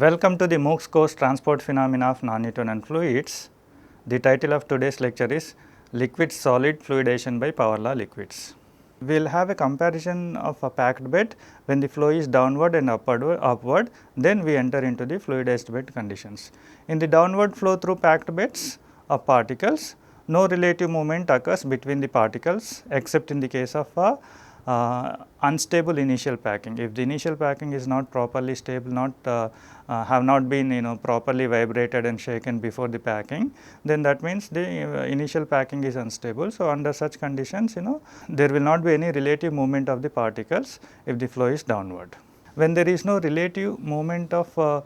Welcome to the MOOCs course Transport Phenomena of Non-Newtonian Fluids. The title of today's lecture is Liquid Solid Fluidization by Power Law Liquids. We will have a comparison of a packed bed when the flow is downward and upward, then we enter into the fluidized bed conditions. In the downward flow through packed beds of particles, no relative movement occurs between the particles except in the case of a unstable initial packing. If the initial packing is not properly stable, have not been properly vibrated and shaken before the packing, then that means the initial packing is unstable. So, under such conditions there will not be any relative movement of the particles if the flow is downward. When there is no relative movement of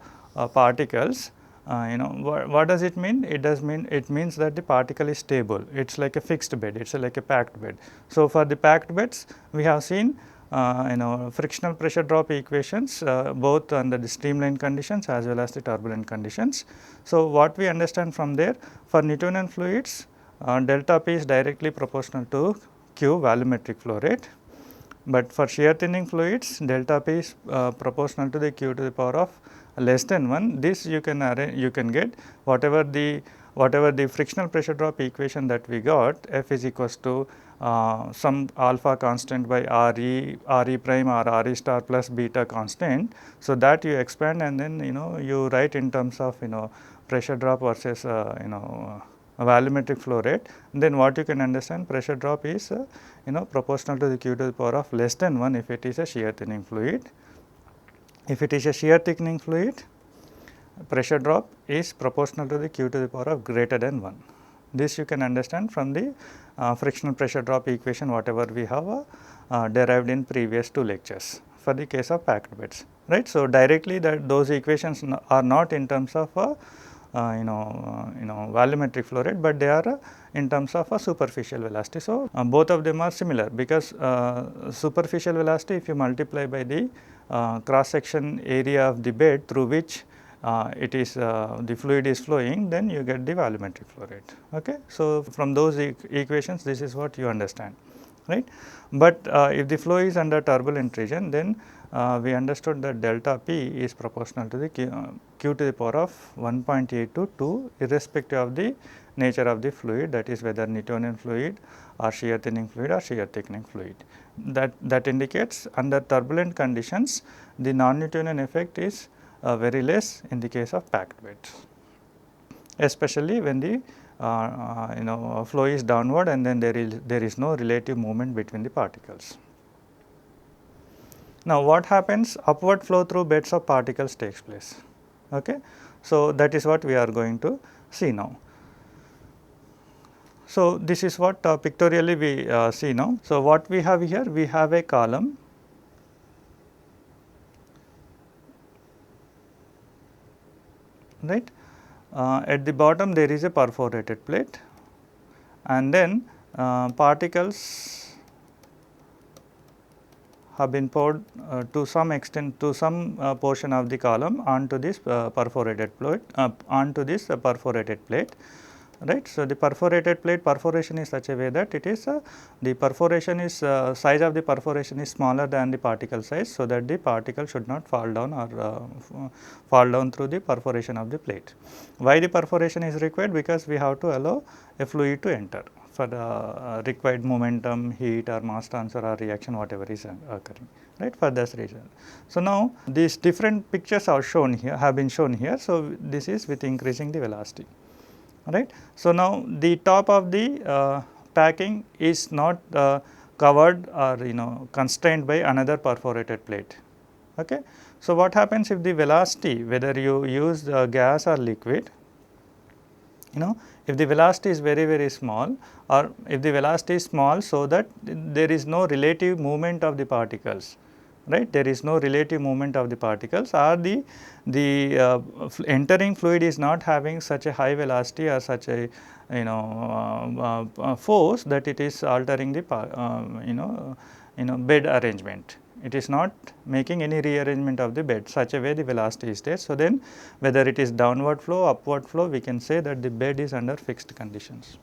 particles, what does it mean? It means that the particle is stable. It is like a fixed bed. It is like a packed bed. So, for the packed beds, we have seen frictional pressure drop equations both under the streamline conditions as well as the turbulent conditions. So, what we understand from there, for Newtonian fluids, delta P is directly proportional to Q volumetric flow rate. But for shear thinning fluids, delta P is proportional to the Q to the power of less than 1. This you can get whatever the frictional pressure drop equation that we got, F is equals to some alpha constant by Re prime or Re star plus beta constant. So, that you expand and then you write in terms of pressure drop versus volumetric flow rate. Then what you can understand, pressure drop is proportional to the Q to the power of less than 1 if it is a shear thinning fluid. If it is a shear thickening fluid, pressure drop is proportional to the Q to the power of greater than 1. This you can understand from the frictional pressure drop equation whatever we have derived in previous 2 lectures for the case of packed beds, right. So, directly those equations are not in terms of volumetric flow rate, but they are in terms of a superficial velocity. So, both of them are similar because superficial velocity, if you multiply by the cross section area of the bed through which the fluid is flowing, then you get the volumetric flow rate. Okay. So, from those equations this is what you understand, right. But if the flow is under turbulent region, then we understood that delta P is proportional to the Q to the power of 1.8 to 2 irrespective of the nature of the fluid, that is whether Newtonian fluid or shear thinning fluid or shear thickening fluid. That indicates under turbulent conditions the non-Newtonian effect is very less in the case of packed beds, especially when the flow is downward and then there is no relative movement between the particles. Now, what happens? Upward flow through beds of particles takes place. Okay. So, that is what we are going to see now. So, this is what pictorially we see now. So, what we have here? We have a column, right. At the bottom there is a perforated plate and then particles have been poured to some extent to some portion of the column onto this perforated plate, right. So, the perforated plate perforation is such a way that it is the perforation is size of the perforation is smaller than the particle size. So, that the particle should not fall down or fall down through the perforation of the plate. Why the perforation is required? Because we have to allow a fluid to enter for the required momentum, heat or mass transfer or reaction whatever is occurring, right, for this reason. So, now these different pictures are shown here, have been shown here. So, this is with increasing the velocity, right. So, now the top of the packing is not covered or constrained by another perforated plate. Okay. So, what happens if the velocity, whether you use gas or liquid, if the velocity is very small or if the velocity is small, so that there is no relative movement of the particles, right. There is no relative movement of the particles or the entering fluid is not having such a high velocity or such a force that it is altering the bed arrangement. It is not making any rearrangement of the bed, such a way the velocity is there. So, then whether it is downward flow, upward flow, we can say that the bed is under fixed conditions.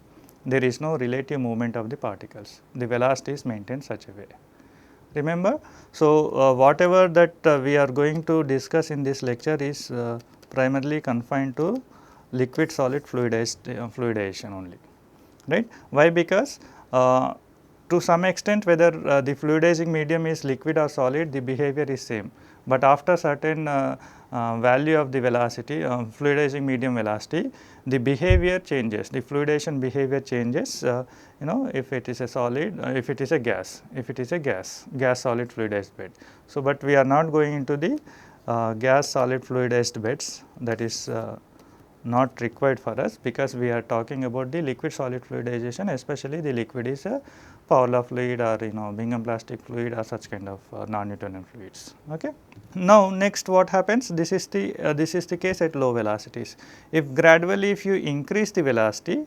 There is no relative movement of the particles, the velocity is maintained such a way, remember. So, whatever that we are going to discuss in this lecture is primarily confined to liquid solid fluidization only, right. Why? Because to some extent whether the fluidizing medium is liquid or solid, the behavior is same, but after certain value of the velocity, fluidizing medium velocity, the behavior changes, the fluidization behavior changes, if it is a solid, if it is a gas, gas solid fluidized bed. So, but we are not going into the gas solid fluidized beds, that is not required for us, because we are talking about the liquid solid fluidization, especially the liquid is a power law fluid or Bingham plastic fluid or such kind of non-Newtonian fluids. Okay. Now, next what happens, this is the case at low velocities. If gradually if you increase the velocity,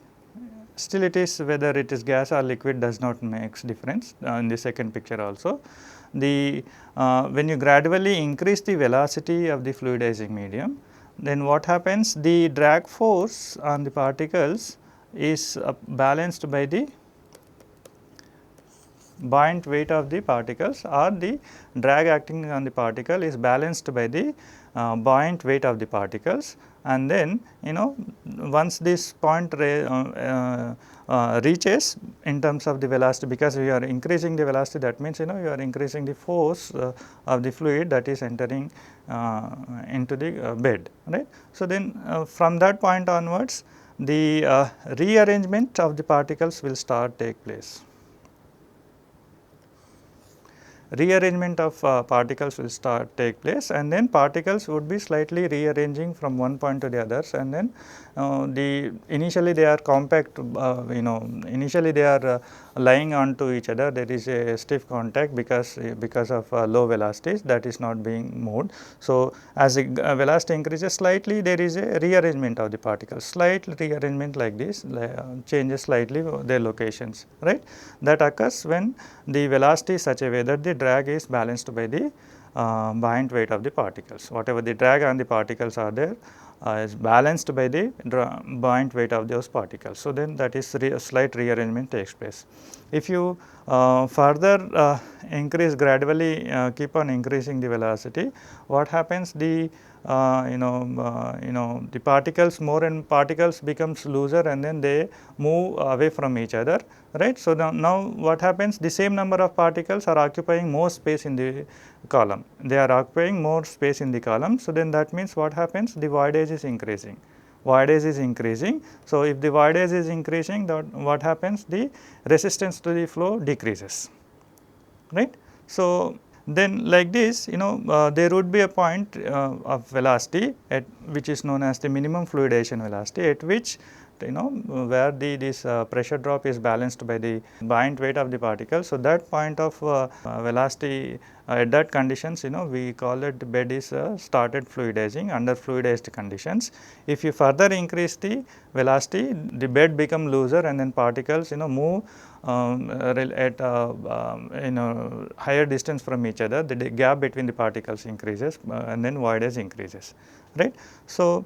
still it is whether it is gas or liquid does not makes difference, in the second picture also. The when you gradually increase the velocity of the fluidizing medium, then what happens, the drag force on the particles is balanced by the buoyant weight of the particles, or the drag acting on the particle is balanced by the buoyant weight of the particles, and then once this point reaches in terms of the velocity, because we are increasing the velocity, that means you are increasing the force of the fluid that is entering into the bed, right. So, then from that point onwards, the rearrangement of the particles will start take place. Rearrangement of particles will take place, and then particles would be slightly rearranging from one point to the others, and then initially they are compact, initially they are lying onto each other, there is a stiff contact because of low velocities that is not being moved. So, as the velocity increases slightly, there is a rearrangement of the particles, slight rearrangement like this, changes slightly their locations, right. That occurs when the velocity is such a way that the drag is balanced by the buoyant weight of the particles. Whatever the drag on the particles are there is balanced by the buoyant weight of those particles. So, then that is a slight rearrangement takes place. If you further increase gradually, keep on increasing the velocity, what happens, the the particles, more and particles becomes looser, and then they move away from each other, right. So, now what happens, the same number of particles are occupying more space in the column, they are occupying more space in the column. So, then that means what happens, the voidage is increasing, So, if the voidage is increasing, what happens, the resistance to the flow decreases, right. So, then like this, there would be a point of velocity at which is known as the minimum fluidization velocity, at which where this pressure drop is balanced by the buoyant weight of the particle. So, that point of velocity, at that conditions, we call it bed is started fluidizing under fluidized conditions. If you further increase the velocity, the bed become looser, and then particles move at higher distance from each other, the gap between the particles increases, and then voidage increases, right. So,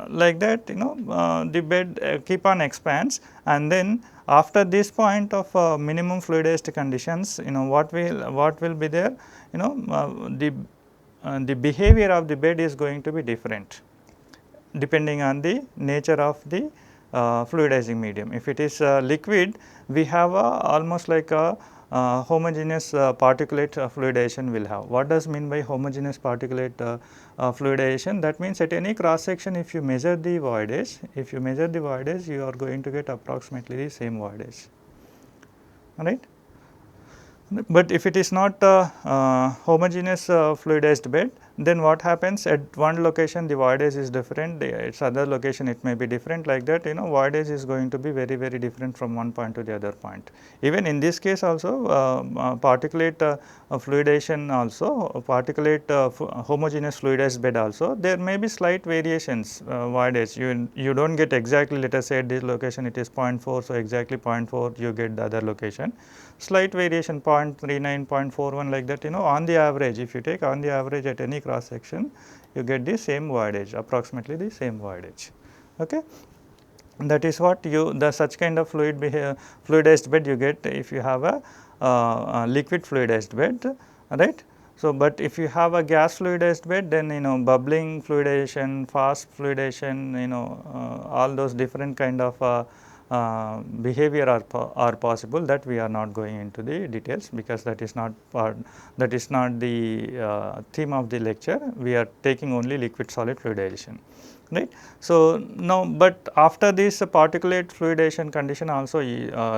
like that the bed keep on expands, and then after this point of minimum fluidized conditions, what will be there, the behavior of the bed is going to be different depending on the nature of the fluidizing medium. If it is liquid, we have almost like a homogeneous particulate fluidization will have. What does mean by homogeneous particulate fluidization? That means at any cross section, if you measure the voidage, you are going to get approximately the same voidage, right. But if it is not homogeneous fluidized bed, then what happens, at one location the voidage is different, its other location it may be different, like that voidage is going to be very different from one point to the other point. Even in this case also particulate fluidization also, particulate homogeneous fluidized bed also, there may be slight variations voidage, you do not get exactly, let us say at this location it is 0.4, so exactly 0.4 you get the other location, slight variation 0.39, 0.41 like that, on the average, if you take on the average at any cross section, you get the same voidage, approximately the same voidage. Okay. That is what such kind of fluidized bed you get if you have a liquid fluidized bed, right. So, but if you have a gas fluidized bed, then bubbling fluidization, fast fluidization, all those different kind of behavior are possible, that we are not going into the details, because that is not the theme of the lecture. We are taking only liquid solid fluidization, right. So, now, but after this particulate fluidization condition also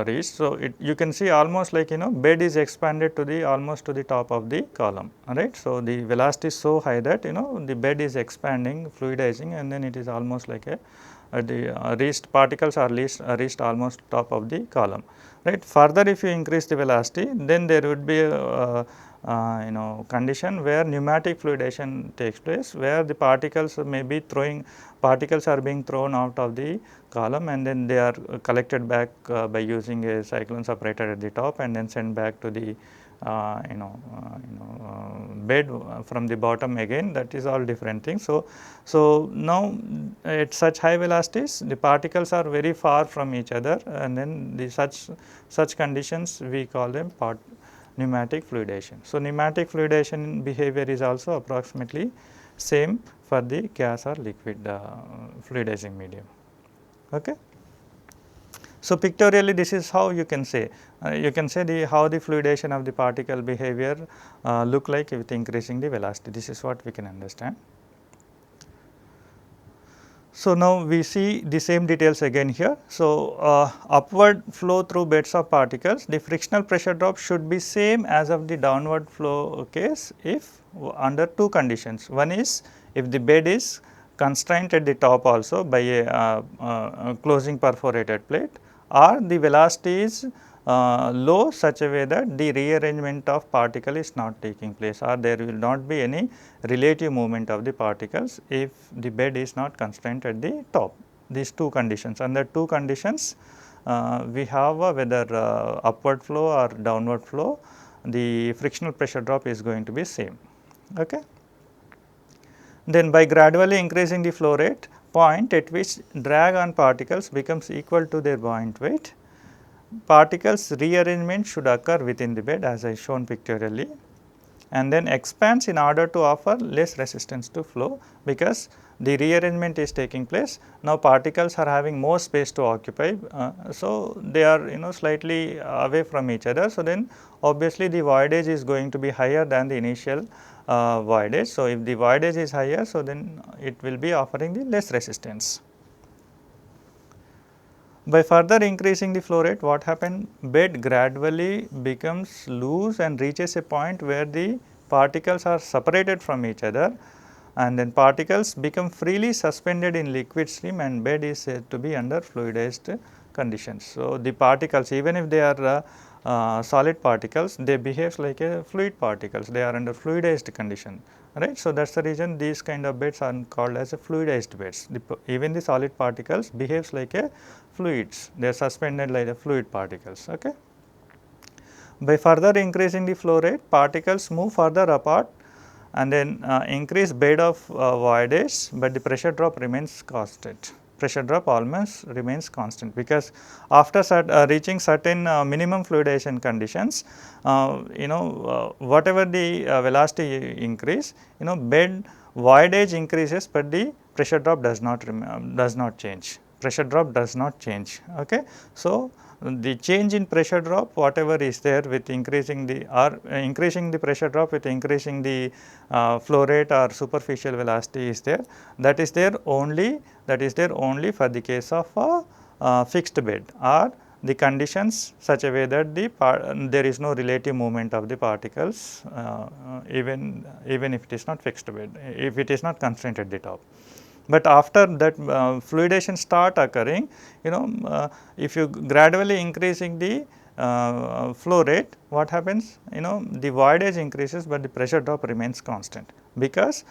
reached, so you can see almost like bed is expanded to the almost to the top of the column, right. So, the velocity is so high that the bed is expanding, fluidizing, and then it is almost like a reached particles are reached almost top of the column, right. Further, if you increase the velocity, then there would be a condition where pneumatic fluidization takes place, where the particles are being thrown out of the column, and then they are collected back by using a cyclone separator at the top, and then sent back to the bed from the bottom again. That is all different things. So now at such high velocities, the particles are very far from each other, and then such conditions we call them pneumatic fluidization. So pneumatic fluidization behavior is also approximately same for the gas or liquid fluidizing medium. Okay. So pictorially, this is how you can say how the fluidization of the particle behavior look like with increasing the velocity. This is what we can understand. So now we see the same details again here. So upward flow through beds of particles, the frictional pressure drop should be same as of the downward flow case if under two conditions. One is if the bed is constrained at the top also by a closing perforated plate, or the velocity is low such a way that the rearrangement of particle is not taking place, or there will not be any relative movement of the particles if the bed is not constrained at the top. These two conditions, under two conditions we have whether upward flow or downward flow, the frictional pressure drop is going to be same. Okay. Then by gradually increasing the flow rate, point at which drag on particles becomes equal to their buoyant weight, particles rearrangement should occur within the bed as I shown pictorially, and then expands in order to offer less resistance to flow, because the rearrangement is taking place. Now particles are having more space to occupy, so they are slightly away from each other. So then obviously the voidage is going to be higher than the initial voidage. So if the voidage is higher, so then it will be offering the less resistance. By further increasing the flow rate, what happened? Bed gradually becomes loose and reaches a point where the particles are separated from each other, and then particles become freely suspended in liquid stream, and bed is said to be under fluidized conditions. So the particles, even if they are solid particles, they behave like a fluid particles, they are under fluidized condition, right. So that is the reason these kind of beds are called as a fluidized beds. Even the solid particles behaves like a fluids, they are suspended like the fluid particles. Okay. By further increasing the flow rate, particles move further apart and then increase bed of voidage, but the pressure drop remains constant. Pressure drop almost remains constant, because after reaching certain minimum fluidization conditions, whatever the velocity increase, bed voidage increases, but the pressure drop does not change. Pressure drop does not change. Okay. So the change in pressure drop, whatever is there with increasing the pressure drop with increasing the flow rate or superficial velocity is there, that is there only for the case of a fixed bed, or the conditions such a way that there is no relative movement of the particles, even if it is not fixed bed, if it is not constrained at the top. But after that fluidization start occurring, if you gradually increasing the flow rate, what happens? The voidage increases, but the pressure drop remains constant, because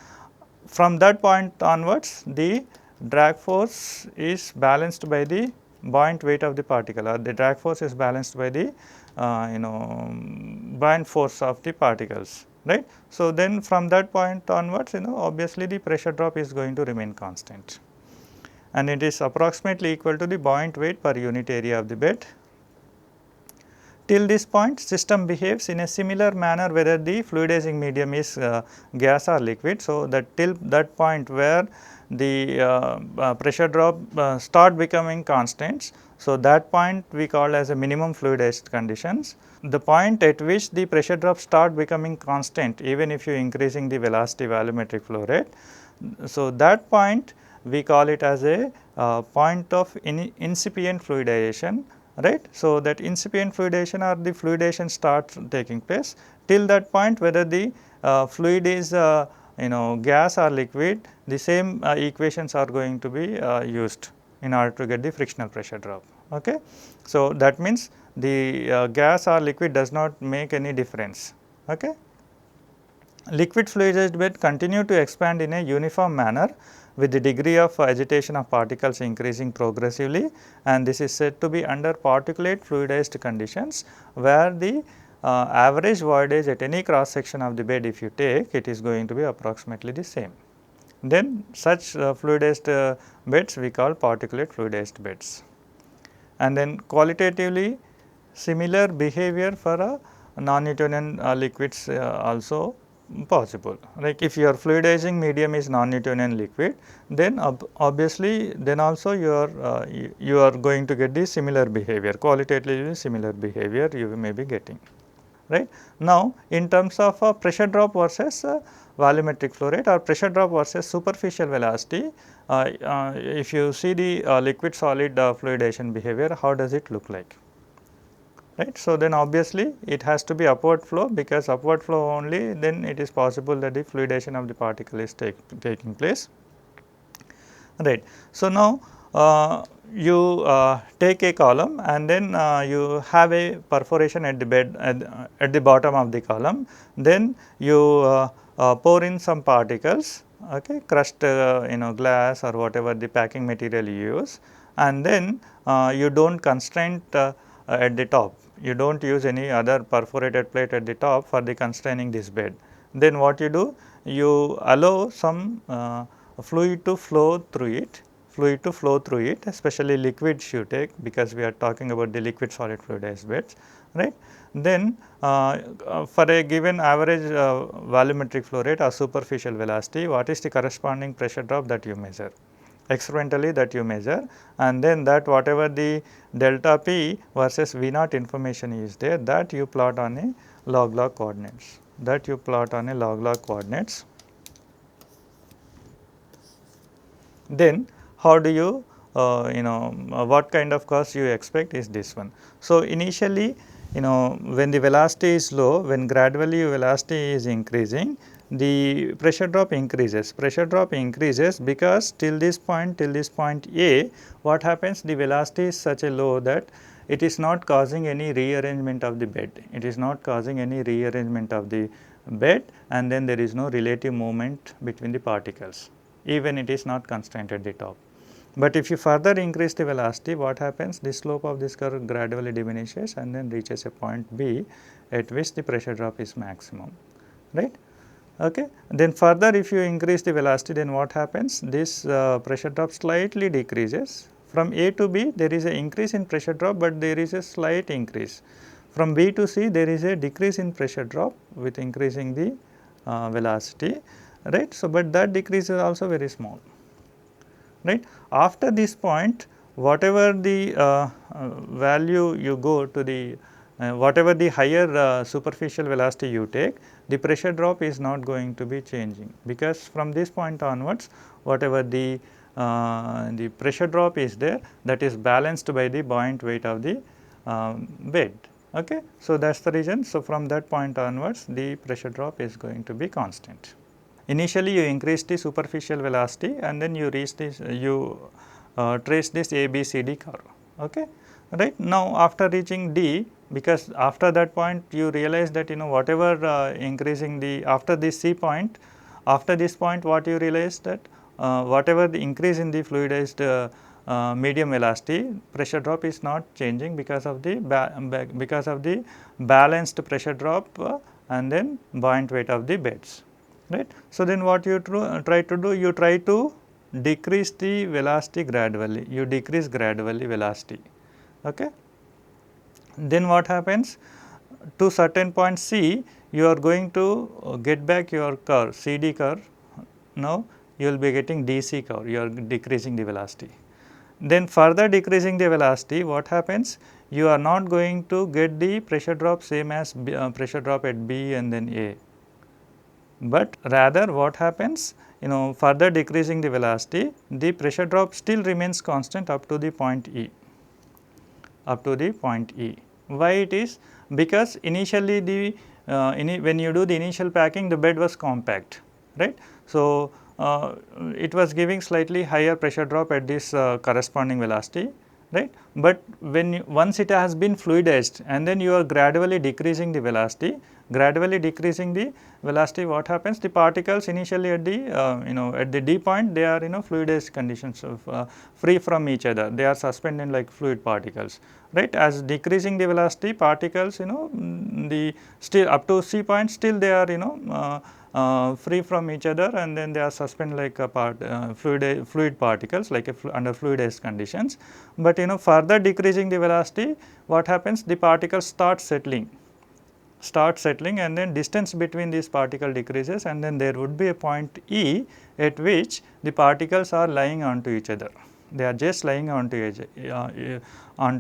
from that point onwards the drag force is balanced by the buoyant weight of the particle, or the drag force is balanced by the buoyant force of the particles, right. So then from that point onwards, obviously the pressure drop is going to remain constant, and it is approximately equal to the buoyant weight per unit area of the bed. till this point system behaves in a similar manner whether the fluidizing medium is gas or liquid. So, that till that point where the pressure drop start becoming constants. So, that point we call as a minimum fluidized conditions. The point at which the pressure drop start becoming constant even if you increasing the velocity volumetric flow rate. So, that point we call it as a point of incipient fluidization, right. So, that incipient fluidization or the fluidization starts taking place. Till that point whether the fluid is gas or liquid, the same equations are going to be used in order to get the frictional pressure drop. Okay. So, that means the gas or liquid does not make any difference. Okay. Liquid fluidized bed continue to expand in a uniform manner with the degree of agitation of particles increasing progressively, and this is said to be under particulate fluidized conditions where the average voidage at any cross section of the bed if you take, it is going to be approximately the same. Then such fluidized beds we call particulate fluidized beds. And then qualitatively similar behavior for a non-Newtonian liquids also possible. Like if your fluidizing medium is non-Newtonian liquid, then obviously then also you are going to get the similar behavior, qualitatively similar behavior you may be getting, right. Now, in terms of pressure drop versus volumetric flow rate or pressure drop versus superficial velocity, if you see the liquid solid fluidization behavior, how does it look like, right. So, then obviously it has to be upward flow, because upward flow only then it is possible that the fluidization of the particle is taking place, right. So, now you take a column and then you have a perforation at the bed at the bottom of the column, then you pour in some particles, okay, crushed glass or whatever the packing material you use, and then you do not constrain at the top, you do not use any other perforated plate at the top for the constraining this bed. Then what you do, you allow some fluid to flow through it, especially liquids you take, because we are talking about the liquid solid fluidized beds, right. Then for a given average volumetric flow rate or superficial velocity, what is the corresponding pressure drop that you measure experimentally, that you measure, and then that whatever the delta p versus V naught information is there, that you plot on a log coordinates, Then how do you what kind of cost you expect is this one. So, initially when the velocity is low, when gradually velocity is increasing, the pressure drop increases. Because till this point A, what happens, the velocity is such a low that it is not causing any rearrangement of the bed, and then there is no relative movement between the particles, even it is not constrained at the top. But if you further increase the velocity, what happens, the slope of this curve gradually diminishes and then reaches a point B at which the pressure drop is maximum, right. Okay. Then further if you increase the velocity, then what happens, this pressure drop slightly decreases. From A to B there is an increase in pressure drop, but there is a slight increase. From B to C there is a decrease in pressure drop with increasing the velocity, right. So, but that decrease is also very small, right. After this point, whatever the value you go to the whatever the higher superficial velocity you take, the pressure drop is not going to be changing, because from this point onwards whatever the pressure drop is there, that is balanced by the buoyant weight of the bed. Okay. So, that is the reason. So, from that point onwards the pressure drop is going to be constant. Initially you increase the superficial velocity and then you reach this, trace this ABCD curve. Okay. Right. Now, after reaching D, because after that point you realize that whatever increasing the after this C point, after this point what you realize that whatever the increase in the fluidized medium velocity, pressure drop is not changing because of the balanced pressure drop and then buoyant weight of the beds, right. So, then what you try to do, you try to decrease the velocity gradually, velocity. Okay. Then what happens? To certain point C, you are going to get back your curve, CD curve. Now you will be getting DC curve, you are decreasing the velocity. Then further decreasing the velocity, what happens? You are not going to get the pressure drop same as pressure drop at B and then A, but rather what happens? Further decreasing the velocity, the pressure drop still remains constant up to the point E, up to the point E. Why it is? Because initially the when you do the initial packing, the bed was compact, right. So, it was giving slightly higher pressure drop at this corresponding velocity, right. But when once it has been fluidized and then you are gradually decreasing the velocity, what happens? The particles initially at the at the D point, they are fluidized conditions of free from each other, they are suspended like fluid particles, right. As decreasing the velocity, particles the still up to C point, still they are free from each other, and then they are suspended like a fluid particles like under fluidized conditions. But further decreasing the velocity, what happens? The particles start settling, and then distance between these particle decreases, and then there would be a point E at which the particles are lying onto each other. They are just lying onto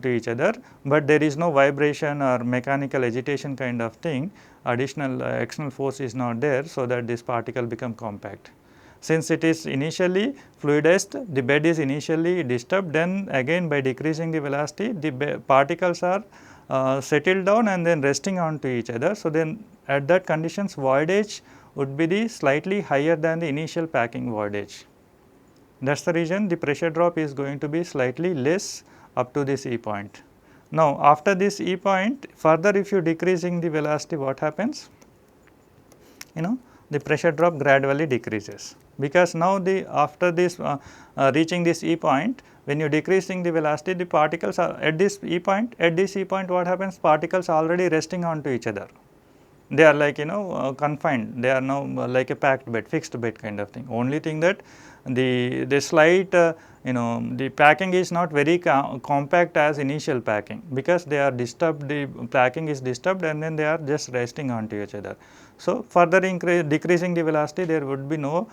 each other, but there is no vibration or mechanical agitation kind of thing. Additional external force is not there, so that this particle become compact. Since it is initially fluidized, the bed is initially disturbed, then again by decreasing the velocity, the particles are settled down and then resting onto each other. So, then at that conditions, voidage would be the slightly higher than the initial packing voidage. That is the reason the pressure drop is going to be slightly less up to this E point. Now, after this E point, further if you decreasing the velocity, what happens? The pressure drop gradually decreases, because now after this reaching this E point, when you decreasing the velocity, the particles are at this E point, what happens? Particles are already resting onto each other. They are like confined, they are now like a packed bed, fixed bed kind of thing. Only thing that the slight the packing is not very compact as initial packing, because they are disturbed, the packing is disturbed, and then they are just resting onto each other. So, further decreasing the velocity, there would be no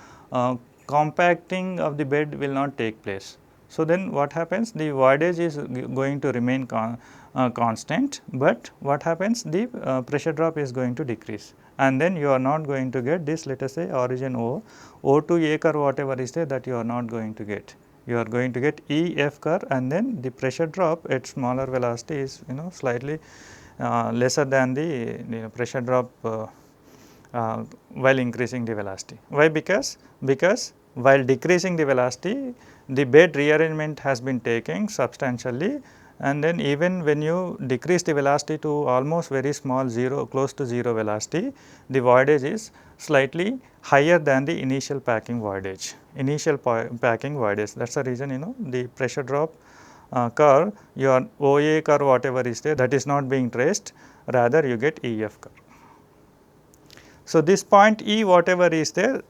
compacting of the bed will not take place. So, then what happens? The voidage is going to remain constant, but what happens? The pressure drop is going to decrease, and then you are not going to get this, let us say origin O to A curve, whatever is there, that you are not going to get. You are going to get E F curve, and then the pressure drop at smaller velocity is slightly lesser than the pressure drop while increasing the velocity. Why? Because while decreasing the velocity, the bed rearrangement has been taken substantially, and then even when you decrease the velocity to almost very small close to zero velocity, the voidage is slightly higher than the initial packing voidage, that is the reason the pressure drop curve, your OA curve whatever is there, that is not being traced, rather you get EF curve. So, this point E whatever is there,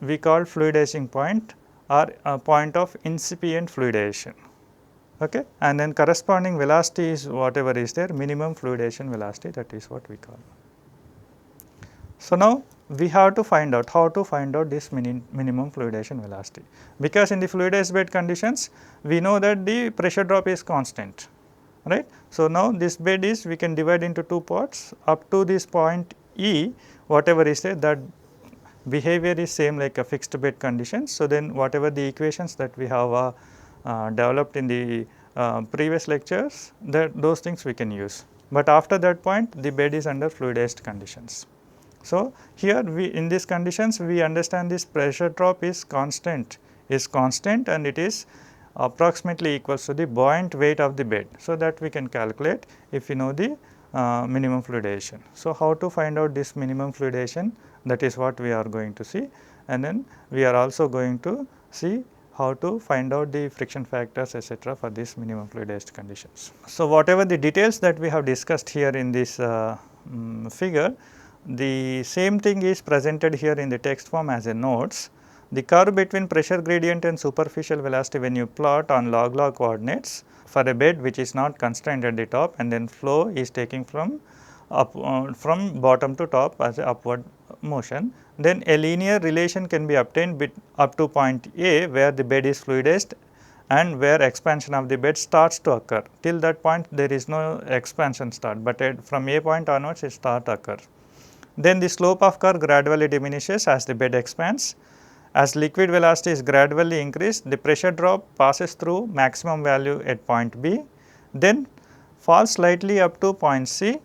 we call fluidizing point, or a point of incipient fluidization, okay. And then corresponding velocity is whatever is there, minimum fluidization velocity, that is what we call. So, now we have to find out how to find out this minimum fluidization velocity, because in the fluidized bed conditions, we know that the pressure drop is constant, right. So, now this bed is, we can divide into two parts. Up to this point E, whatever is there, that behavior is same like a fixed bed condition. So, then whatever the equations that we have developed in the previous lectures, those things we can use, but after that point the bed is under fluidized conditions. So, here in these conditions we understand this pressure drop is constant, and it is approximately equals to the buoyant weight of the bed. So, that we can calculate if you know the minimum fluidization. So, how to find out this minimum fluidization, that is what we are going to see, and then we are also going to see how to find out the friction factors etc. for these minimum fluidized conditions. So, whatever the details that we have discussed here in this figure, the same thing is presented here in the text form as a notes. The curve between pressure gradient and superficial velocity when you plot on log coordinates for a bed which is not constrained at the top, and then flow is taking from from bottom to top as a upward motion, then a linear relation can be obtained up to point A where the bed is fluidized and where expansion of the bed starts to occur. Till that point there is no expansion start, but from A point onwards it start occur. Then the slope of curve gradually diminishes as the bed expands. As liquid velocity is gradually increased, the pressure drop passes through maximum value at point B, then falls slightly up to point C,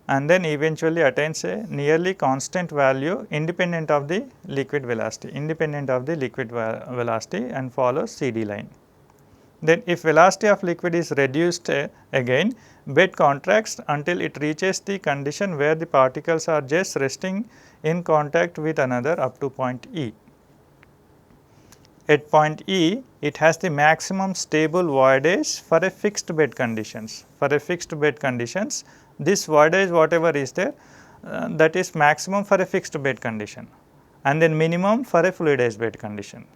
and then eventually attains a nearly constant value independent of the liquid velocity, and follows CD line. Then if velocity of liquid is reduced again, bed contracts until it reaches the condition where the particles are just resting in contact with another up to point E. At point E, it has the maximum stable voidage for a fixed bed conditions. This voidage whatever is there, that is maximum for a fixed bed condition, and then minimum for a fluidized bed condition.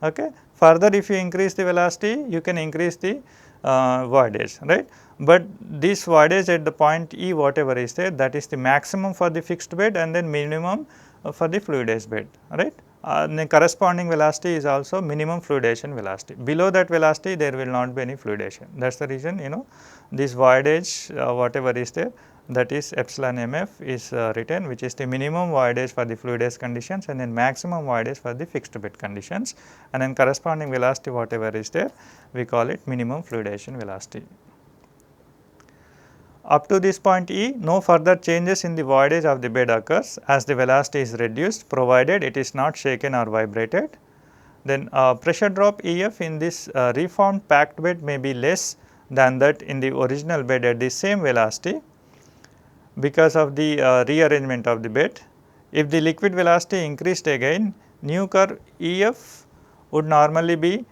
Okay. Further, if you increase the velocity, you can increase the voidage, right. But this voidage at the point E whatever is there, that is the maximum for the fixed bed and then minimum for the fluidized bed, right. The corresponding velocity is also minimum fluidization velocity. Below that velocity there will not be any fluidization. That is the reason this voidage whatever is there, that is epsilon mf is written, which is the minimum voidage for the fluidized conditions and then maximum voidage for the fixed bed conditions, and then corresponding velocity whatever is there, we call it minimum fluidization velocity. Up to this point E, no further changes in the voidage of the bed occurs as the velocity is reduced, provided it is not shaken or vibrated. Then pressure drop EF in this reformed packed bed may be less than that in the original bed at the same velocity because of the rearrangement of the bed. If the liquid velocity increased again, new curve EF would normally be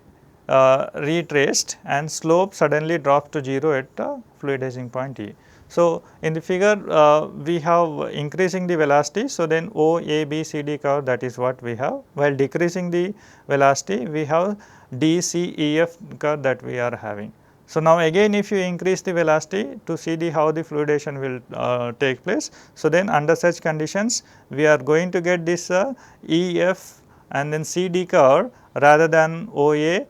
retraced and slope suddenly drops to 0 at fluidizing point E. So, in the figure we have increasing the velocity, so then O, A, B, C, D curve, that is what we have, while decreasing the velocity we have D, C, E, F curve that we are having. So, now again if you increase the velocity to see how the fluidization will take place. So, then under such conditions we are going to get this E, F and then C, D curve rather than O, A,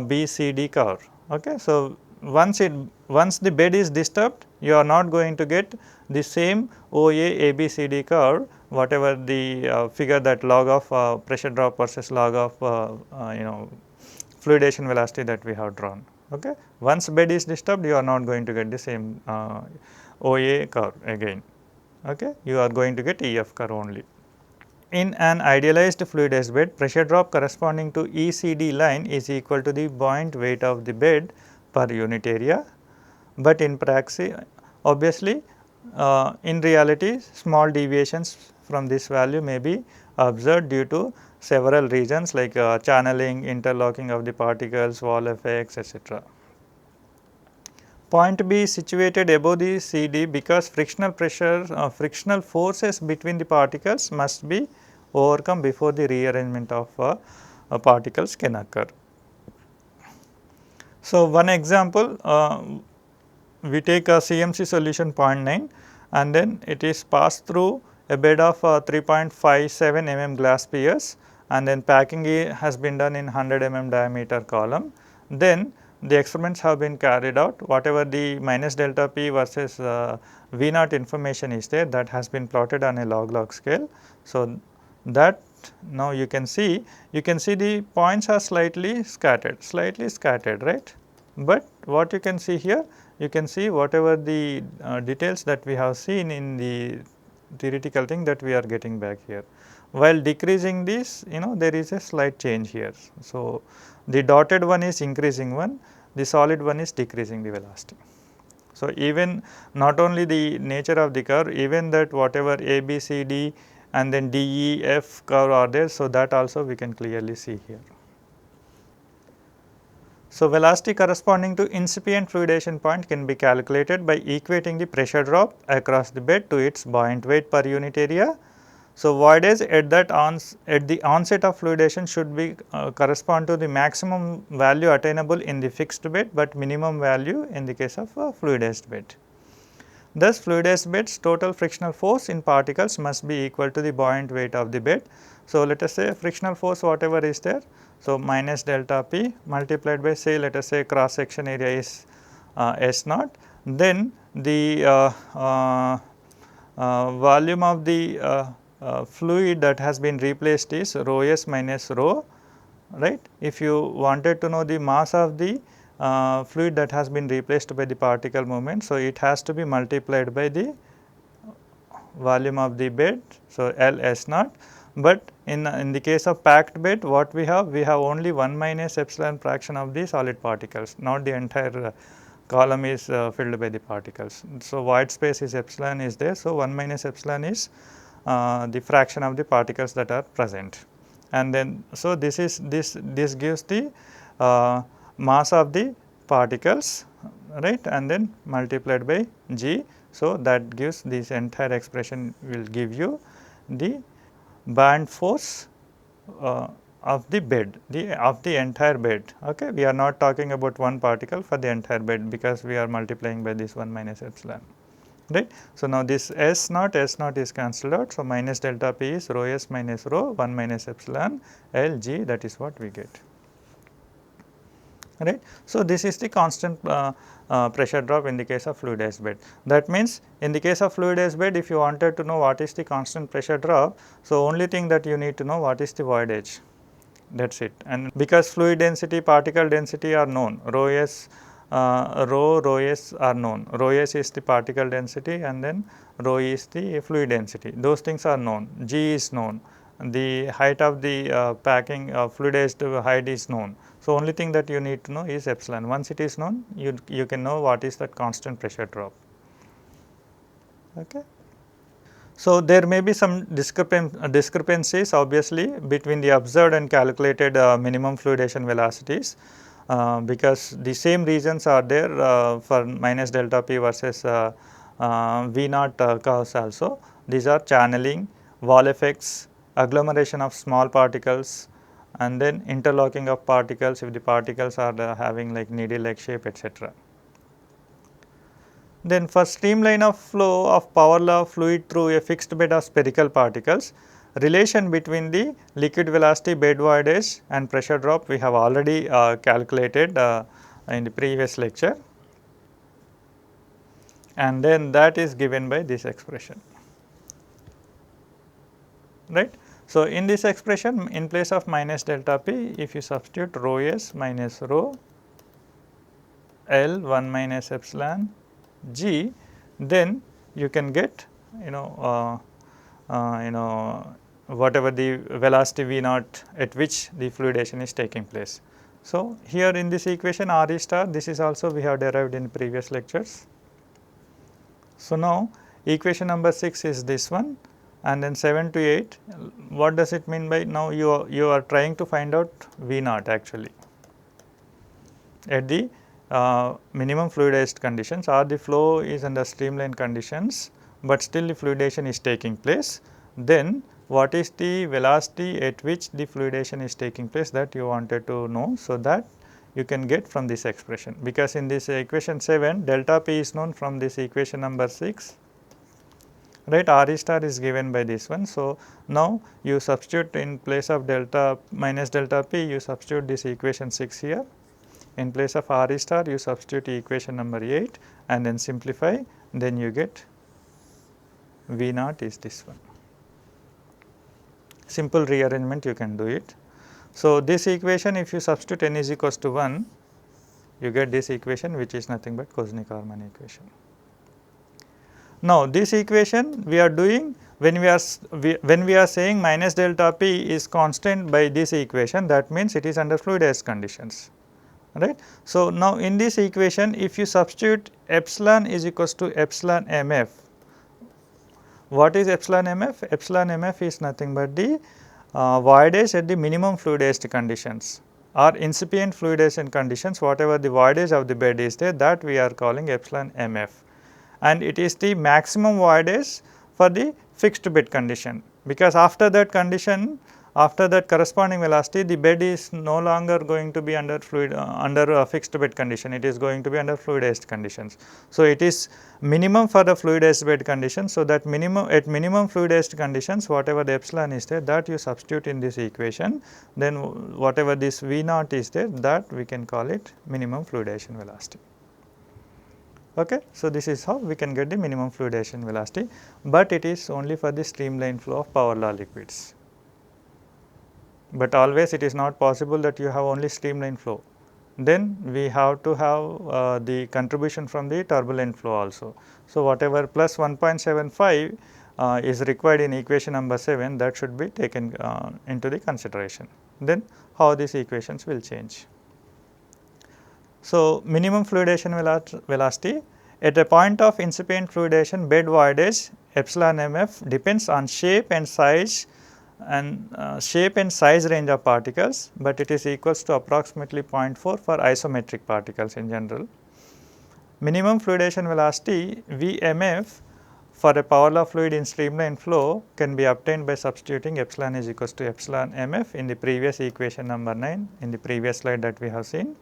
B, C, D curve. Okay. So, once the bed is disturbed, you are not going to get the same OA, AB, CD curve, whatever the figure that log of pressure drop versus log of fluidization velocity that we have drawn. Okay. Once bed is disturbed, you are not going to get the same OA curve again. Okay. You are going to get EF curve only. In an idealized fluidized bed, pressure drop corresponding to ECD line is equal to the buoyant weight of the bed per unit area, but in praxis obviously in reality small deviations from this value may be observed due to several reasons like channeling, interlocking of the particles, wall effects, etc. Point B is situated above the CD because frictional pressure, frictional forces between the particles must be overcome before the rearrangement of particles can occur. So, one example, we take a CMC solution 0.9 and then it is passed through a bed of 3.57 mm glass spheres, and then packing has been done in 100 mm diameter column. Then the experiments have been carried out, whatever the minus delta P versus V naught information is there, that has been plotted on a log scale. So, that now you can see the points are slightly scattered, right. But what you can see here, you can see whatever the details that we have seen in the theoretical thing that we are getting back here. While decreasing this, there is a slight change here. So, the dotted one is increasing one, the solid one is decreasing the velocity. So, even not only the nature of the curve, even that whatever A, B, C, D and then D, E, F curve are there. So, that also we can clearly see here. So, velocity corresponding to incipient fluidization point can be calculated by equating the pressure drop across the bed to its buoyant weight per unit area. So, voidage at the onset of fluidation should be correspond to the maximum value attainable in the fixed bed, but minimum value in the case of fluidized bed. Thus, fluidized bed's total frictional force in particles must be equal to the buoyant weight of the bed. So, let us say frictional force whatever is there. So, minus delta P multiplied by, say, let us say cross section area is S naught, then the volume of the fluid that has been replaced is rho s minus rho, right. If you wanted to know the mass of the fluid that has been replaced by the particle movement, so it has to be multiplied by the volume of the bed, so L S naught. But in the case of packed bed, what we have only 1 minus epsilon fraction of the solid particles, not the entire column is filled by the particles. So, void space is epsilon is there. So, 1 minus epsilon is the fraction of the particles that are present, and then so this gives the mass of the particles, right, and then multiplied by g. So, that gives this entire expression will give you the band force of the bed, of the entire bed. Okay. We are not talking about one particle for the entire bed, because we are multiplying by this 1 minus epsilon, right. So, now this S naught is cancelled out. So, minus delta P is rho s minus rho 1 minus epsilon L g, that is what we get, right. So, this is the constant pressure drop in the case of fluidized bed. That means, in the case of fluidized bed, if you wanted to know what is the constant pressure drop, so only thing that you need to know what is the voidage, that is it. And because fluid density, particle density are known, rho s rho s are known, rho s is the particle density and then rho is the fluid density, those things are known, g is known, the height of the packing fluidized height is known. So, only thing that you need to know is epsilon. Once it is known, you can know what is that constant pressure drop. Okay. So, there may be some discrepancies obviously between the observed and calculated minimum fluidation velocities, because the same reasons are there for minus delta P versus V naught curves also. These are channeling, wall effects, agglomeration of small particles, and then interlocking of particles if the particles are having like needle like shape, etc. Then for streamline of flow of power law fluid through a fixed bed of spherical particles, relation between the liquid velocity, bed voidage and pressure drop we have already calculated in the previous lecture, and then that is given by this expression, right. So, in this expression, in place of minus delta P, if you substitute rho s minus rho L 1 minus epsilon g, then you can get whatever the velocity V naught at which the fluidation is taking place. So, here in this equation R e star, this is also we have derived in previous lectures. So, now equation number 6 is this one, and then 7 to 8, what does it mean by, now you are trying to find out V naught actually at the minimum fluidized conditions, or the flow is under streamline conditions, but still the fluidation is taking place. Then what is the velocity at which the fluidation is taking place, that you wanted to know. So, that you can get from this expression, because in this equation 7 delta P is known from this equation number 6, right. R e star is given by this one. So, now you substitute in place of delta minus delta P, you substitute this equation 6 here. In place of R e star, you substitute equation number 8 and then simplify, then you get V naught is this one. Simple rearrangement you can do it. So, this equation if you substitute n is equals to 1, you get this equation which is nothing but Kozni-Karman equation. Now, this equation we are doing when we are saying minus delta P is constant by this equation, that means it is under fluidized conditions, right. So, now in this equation if you substitute epsilon is equals to epsilon mf, what is epsilon mf? Epsilon mf is nothing but the voidage at the minimum fluidized conditions or incipient fluidization conditions, whatever the voidage of the bed is there, that we are calling epsilon mf, and it is the maximum voidage for the fixed bed condition. because after that condition, after that corresponding velocity, the bed is no longer going to be under under a fixed bed condition, it is going to be under fluidized conditions. So, it is minimum for the fluidized bed condition. So, that minimum at minimum fluidized conditions, whatever the epsilon is there, that you substitute in this equation, then whatever this V naught is there, that we can call it minimum fluidization velocity. Okay. So, this is how we can get the minimum fluidization velocity, but it is only for the streamline flow of power law liquids. But always it is not possible that you have only streamline flow, then we have to have the contribution from the turbulent flow also. So, whatever plus 1.75 is required in equation number 7, that should be taken into the consideration, then how these equations will change. So, minimum fluidization velocity at a point of incipient fluidization, bed voidage epsilon mf depends on shape and size range of particles, but it is equals to approximately 0.4 for isometric particles in general. Minimum fluidization velocity Vmf for a power law fluid in streamline flow can be obtained by substituting epsilon is equals to epsilon mf in the previous equation number 9 in the previous slide that we have seen.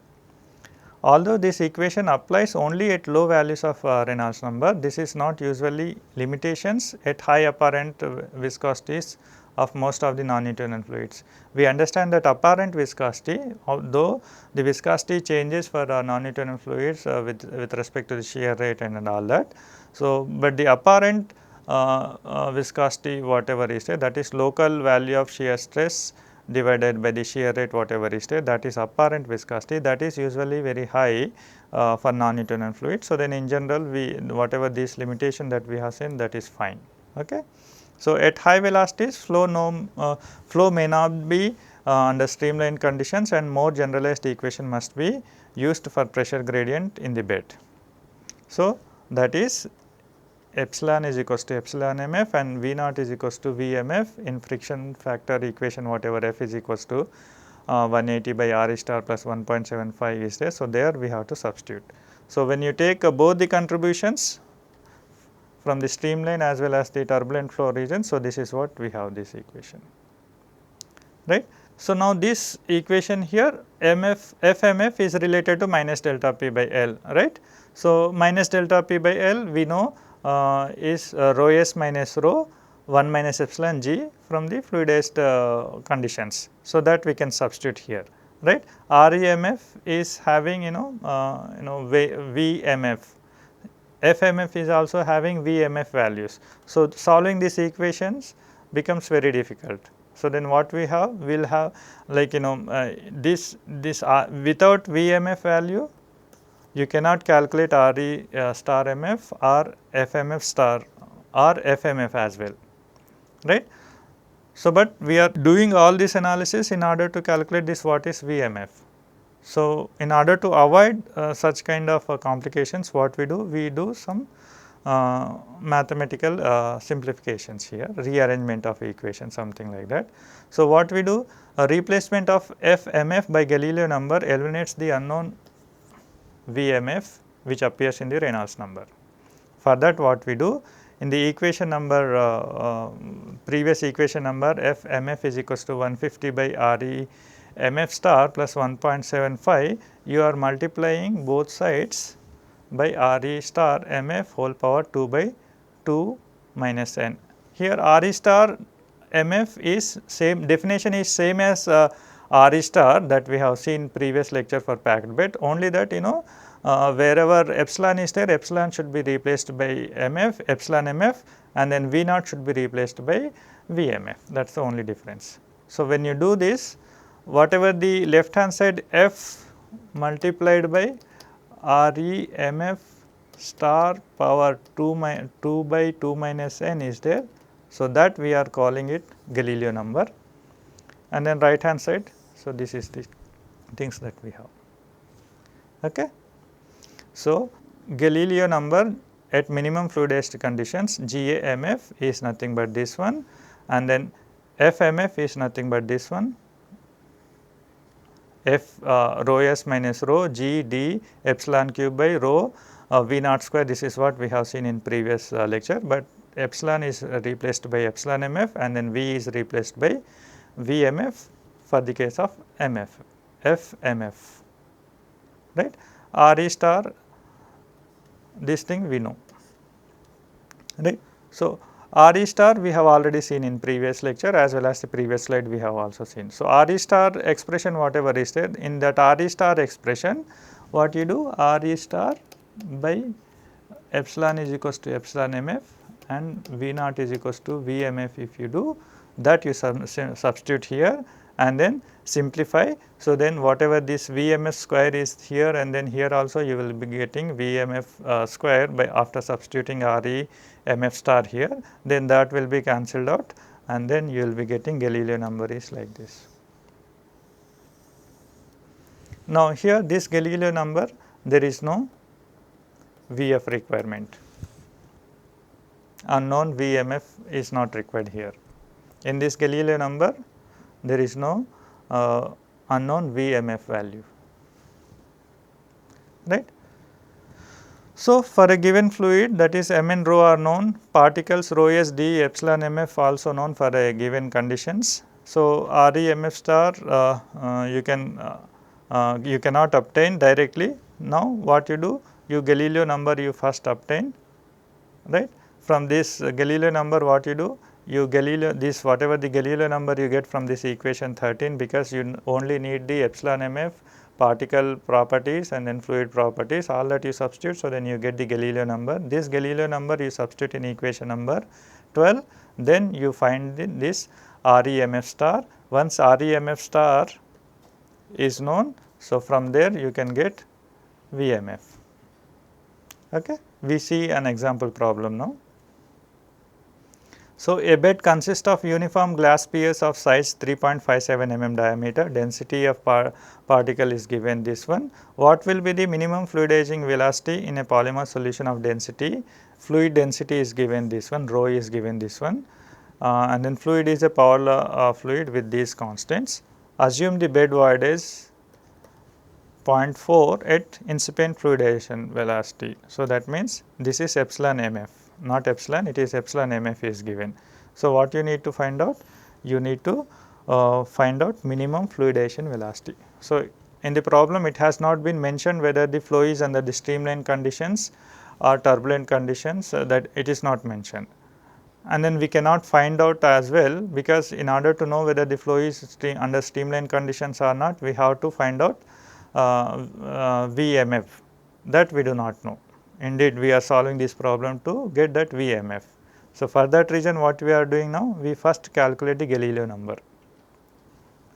Although this equation applies only at low values of Reynolds number, this is not usually limitations at high apparent viscosities of most of the non-Newtonian fluids. We understand that apparent viscosity, although the viscosity changes for non-Newtonian fluids with respect to the shear rate and all that. So, but the apparent viscosity whatever is there, that is local value of shear stress divided by the shear rate whatever is there, that is apparent viscosity, that is usually very high for non-Newtonian fluids. So, then in general we whatever this limitation that we have seen, that is fine. Okay. So, at high velocities flow may not be under streamline conditions, and more generalized equation must be used for pressure gradient in the bed. So, that is epsilon is equals to epsilon mf and V naught is equals to Vmf in friction factor equation whatever f is equals to 180 by R star plus 1.75 is there. So, there we have to substitute. So, when you take both the contributions from the streamline as well as the turbulent flow region. So, this is what we have this equation, right. So, now this equation here Fmf is related to minus delta p by L, right. So, minus delta p by L we know is rho s minus rho 1 minus epsilon g from the fluidized conditions. So, that we can substitute here, right. REMF is having Vmf. Fmf is also having Vmf values. So, solving these equations becomes very difficult. So, then what we have? We will have like this without Vmf value you cannot calculate Re star mf or Fmf star or Fmf as well, right. So, but we are doing all this analysis in order to calculate this what is Vmf. So, in order to avoid such kind of complications, what we do? We do some mathematical simplifications here, rearrangement of equation, something like that. So, what we do? A replacement of Fmf by Galileo number eliminates the unknown Vmf which appears in the Reynolds number. For that, what we do? In the equation number previous equation number Fmf is equals to 150 by Re mf star plus 1.75, you are multiplying both sides by Re star mf whole power 2 by 2 minus n. Here Re star mf is same, definition is same as Re star that we have seen previous lecture for packed bed, only that wherever epsilon is there, epsilon should be replaced by mf, epsilon mf, and then V naught should be replaced by Vmf, that is the only difference. So, when you do this, whatever the left hand side f multiplied by Re mf star power 2 by 2 minus n is there. So, that we are calling it Galileo number, and then right hand side. So, this is the things that we have. Okay. So, Galileo number at minimum fluidized conditions GAMF is nothing but this one, and then FMF is nothing but this one, F rho s minus rho G d epsilon cube by rho V naught square. This is what we have seen in previous lecture, but epsilon is replaced by epsilon MF, and then V is replaced by VMF for the case of MF, FMF, right. RE star, this thing we know, right. So, RE star we have already seen in previous lecture, as well as the previous slide we have also seen. So, RE star expression whatever is there, in that RE star expression what you do, RE star by epsilon is equals to epsilon MF and V naught is equals to VMF. If you do that, you substitute here and then simplify. So, then whatever this VMF square is here, and then here also you will be getting VMF square by after substituting RE MF star here, then that will be cancelled out, and then you will be getting Galileo number is like this. Now, here this Galileo number, there is no VF requirement, unknown VMF is not required here. In this Galileo number there is no unknown VMF value, right. So, for a given fluid, that is Mn rho are known, particles rho s d epsilon MF also known for a given conditions. So, RE MF star you cannot obtain directly. Now, what you do, you Galileo number you first obtain, right. From this Galileo number what you do, you Galileo this whatever the Galileo number you get from this equation 13, because you only need the epsilon MF, particle properties and then fluid properties, all that you substitute. So, then you get the Galileo number. This Galileo number you substitute in equation number 12, then you find this REMF star. Once REMF star is known, so from there you can get VMF. Okay. We see an example problem now. So, a bed consists of uniform glass spheres of size 3.57 mm diameter, density of particle is given this one. What will be the minimum fluidizing velocity in a polymer solution of density? Fluid density is given this one, rho is given this one, and then fluid is a power law fluid with these constants. Assume the bed void is 0.4 at incipient fluidization velocity. So, that means this is epsilon MF, not epsilon, it is epsilon MF is given. So, what you need to find out? You need to find out minimum fluidization velocity. So, in the problem it has not been mentioned whether the flow is under the streamline conditions or turbulent conditions, that it is not mentioned. And then we cannot find out as well, because in order to know whether the flow is under streamline conditions or not, we have to find out VMF, that we do not know. Indeed, we are solving this problem to get that VMF. So, for that reason what we are doing now, we first calculate the Galileo number.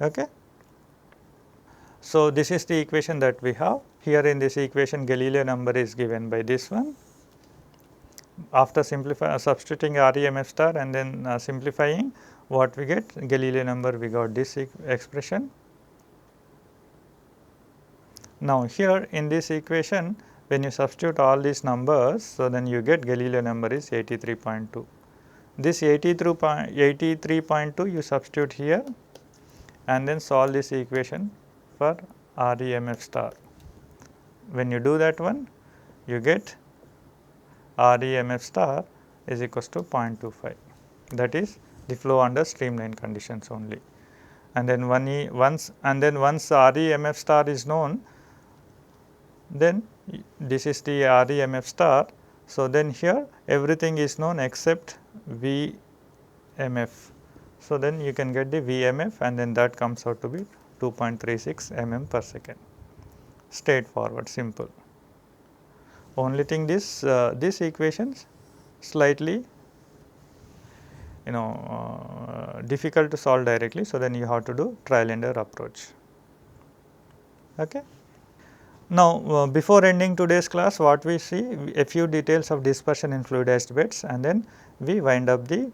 Okay. So, this is the equation that we have. Here in this equation Galileo number is given by this one. After substituting REMF star and then simplifying, what we get Galileo number, we got this expression. Now, here in this equation when you substitute all these numbers, so then you get Galileo number is 83.2. This 83.2 you substitute here and then solve this equation for REMF star. When you do that one, you get REMF star is equals to 0.25, that is the flow under streamline conditions only. And then once REMF star is known, then this is the REMF star. So, then here everything is known except VMF. So, then you can get the VMF and then that comes out to be 2.36 mm per second. Straightforward, simple. Only thing this equations slightly difficult to solve directly. So, then you have to do trial and error approach. Okay. Now, before ending today's class, what we see a few details of dispersion in fluidized beds, and then we wind up the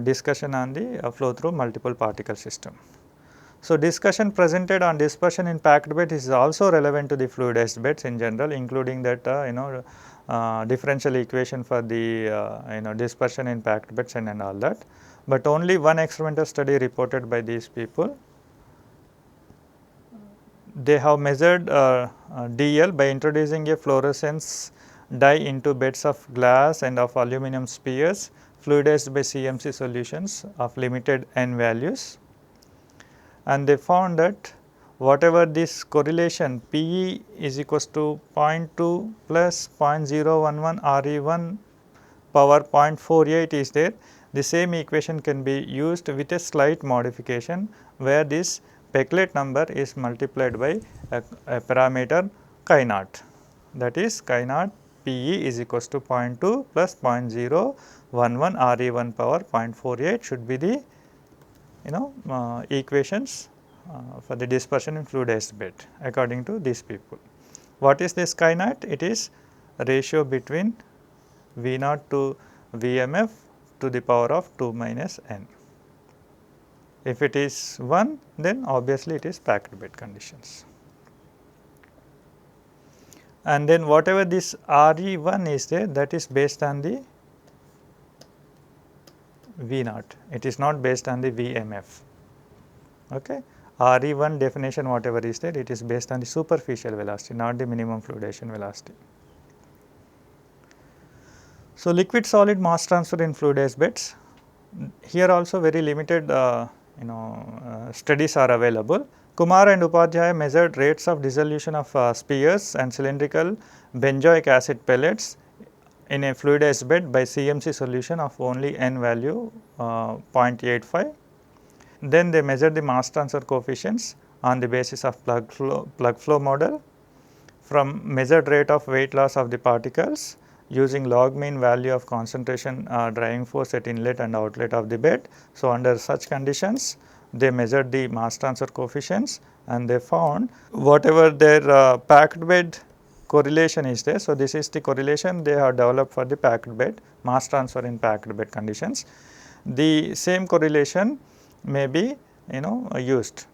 discussion on the flow through multiple particle system. So, discussion presented on dispersion in packed bed is also relevant to the fluidized beds in general, including that differential equation for the dispersion in packed beds and all that, but only one experimental study reported by these people. They have measured DL by introducing a fluorescence dye into beds of glass and of aluminum spheres fluidized by CMC solutions of limited n values, and they found that whatever this correlation Pe is equals to 0.2 plus 0.011 Re1 power 0.48 is there, the same equation can be used with a slight modification where this Peclet number is multiplied by a parameter chi naught, that is chi naught Pe is equals to 0.2 plus 0.011 Re1 power 0.48 should be the equations for the dispersion in fluidized bed according to these people. What is this chi naught? It is ratio between V naught to Vmf to the power of 2 minus n. If it is 1, then obviously it is packed bed conditions. And then whatever this Re1 is there, that is based on the V naught, it is not based on the Vmf. Okay. Re1 definition whatever is there, it is based on the superficial velocity, not the minimum fluidization velocity. So, liquid solid mass transfer in fluidized beds, here also very limited studies are available. Kumar and Upadhyay measured rates of dissolution of spheres and cylindrical benzoic acid pellets in a fluidized bed by CMC solution of only n value 0.85. Then they measured the mass transfer coefficients on the basis of plug flow model from measured rate of weight loss of the particles using log mean value of concentration driving force at inlet and outlet of the bed. So, under such conditions they measured the mass transfer coefficients and they found whatever their packed bed correlation is there. So, this is the correlation they have developed for the packed bed, mass transfer in packed bed conditions. The same correlation may be used,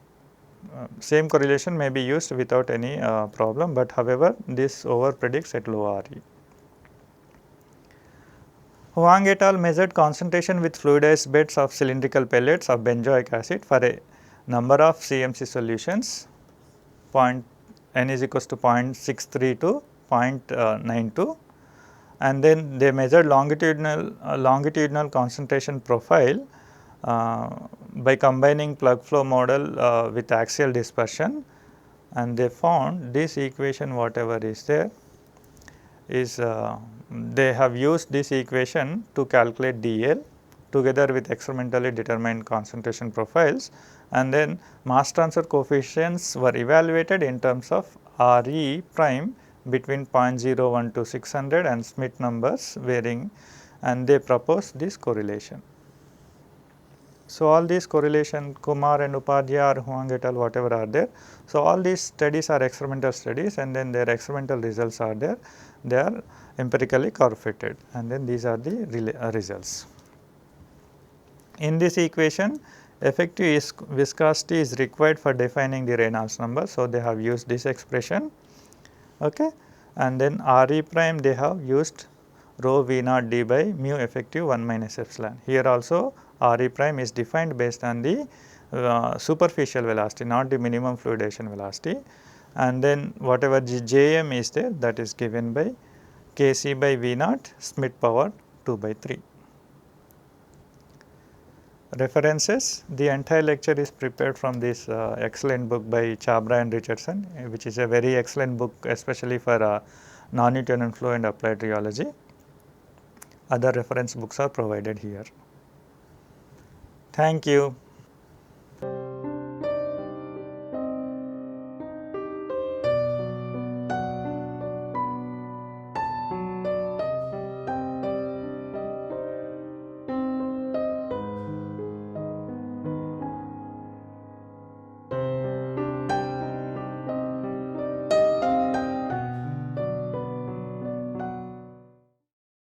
same correlation may be used without any problem, but however this over predicts at low Re. Huang et al. Measured concentration with fluidized beds of cylindrical pellets of benzoic acid for a number of CMC solutions n is equals to 0.63 to 0.92, and then they measured longitudinal concentration profile by combining plug flow model with axial dispersion, and they found this equation whatever is there is they have used this equation to calculate dl together with experimentally determined concentration profiles, and then mass transfer coefficients were evaluated in terms of Re prime between 0.01 to 600 and Schmidt numbers varying, and they proposed this correlation. So, all these correlation Kumar and Upadhyay or Huang et al. Whatever are there. So, all these studies are experimental studies and then their experimental results are there, they are empirically correlated, and then these are the results. In this equation effective viscosity is required for defining the Reynolds number. So, they have used this expression, okay. And then Re prime they have used rho V naught d by mu effective 1 minus epsilon. Here also Re prime is defined based on the superficial velocity, not the minimum fluidization velocity, and then whatever Jm is there, that is given by Kc by V naught Schmidt power 2 by 3. References: the entire lecture is prepared from this excellent book by Chabra and Richardson, which is a very excellent book especially for non-Newtonian flow and applied rheology. Other reference books are provided here. Thank you.